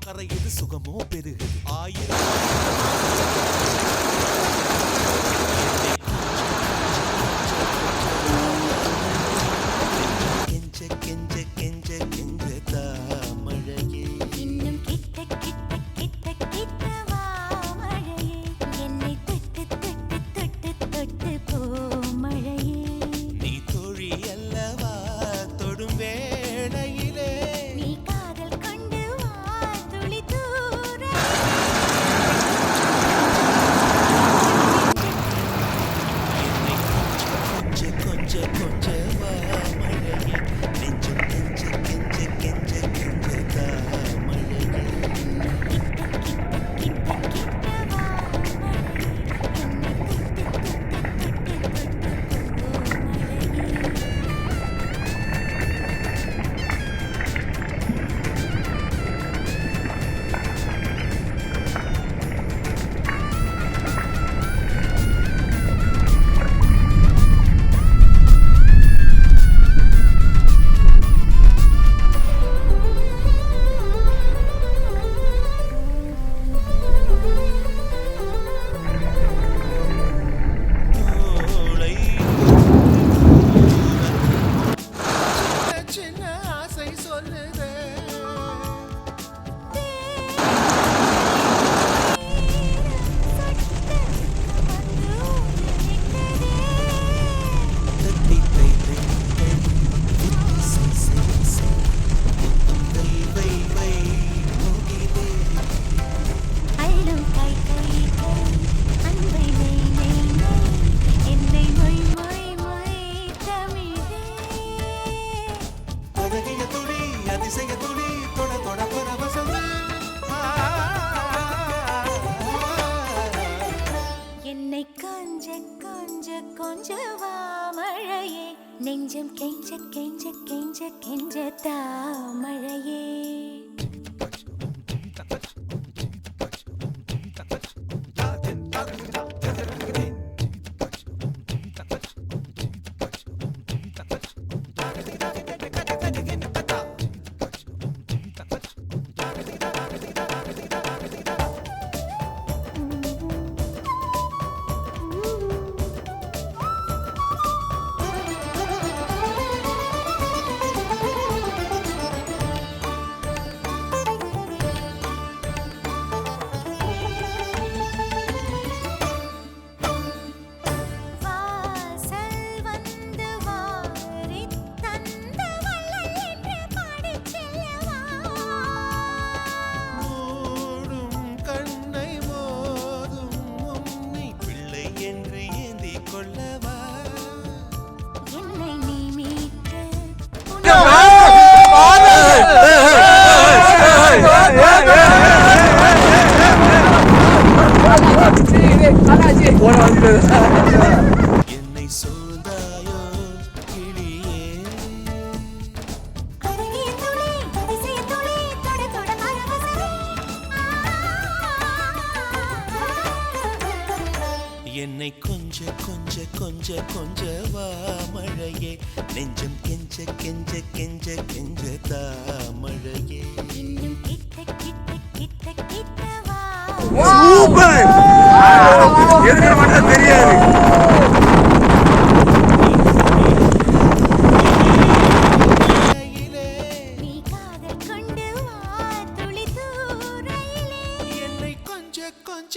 கரையுது சுகமோ பெருகுது ஆயிரம் கெஞ்ச கெஞ்ச கெஞ்ச கெஞ்ச தாமழையே இன்னும் கிட்ட கிட்ட கிட்ட கிட்ட வா மழையே என்னை தொட்டு தொட்டு தொட்டு தொட்டு போ மழையே நீ தோழி அல்லவா தொடும் வேளையிலே நீ காதல் கொண்டு வா துளி தூர என்னை கொஞ்ச கொஞ்ச கொஞ்ச வா மழையே நெஞ்சம் கெஞ்ச கெஞ்ச கெஞ்ச கெஞ்ச தாமழையே கிட்ட கிட்ட வா மழையே என்னை தொட்டு தொட்டு தொட்டு தொட்டு போ மழையே தோளை சின்ன ஆசை சொல்லுதே தட்டி தை தை தை புத்தி சை சை சை முத்தம் தை வை வை முகிலே அள்ளும் கை கை கை அன்பை நெய் நெய் நெய் என்னை மொய் மொய் மொய் தமிழே அழகிய துளி அதிசய துளி தொட தொட பரவசமே என்னை கொஞ்ச கொஞ்ச கொஞ்ச வா மழையே நெஞ்சம் கெஞ்ச கெஞ்ச கெஞ்ச கெஞ்ச தா மழையே வாசல் வந்து வாரித் தந்த வள்ளல் என்று பாடிச் செல்லவா மூடும் கண்ணை மோதும் உன்னை பிள்ளை என்று ஏந்தி கொள்ளவா என்னை நீ மீட்டு என்னை சூழ்ந்தாயோ கிளியே அழகிய துளி அதிசய துளி தொட தொட பரவசமே என்னை கொஞ்ச கொஞ்ச கொஞ்ச கொஞ்ச வா மழையே நெஞ்சம் கெஞ்ச கெஞ்ச கெஞ்ச கெஞ்ச தாமழையே இன்னும் கிட்ட கிட்ட கிட்ட கிட்ட வா சூப்பர் எதுக்கு மட்டும் தெரியாது கையிலே நீ காதல் கொண்டு வா துளி தூரையிலே என்னை கொஞ்ச கொஞ்ச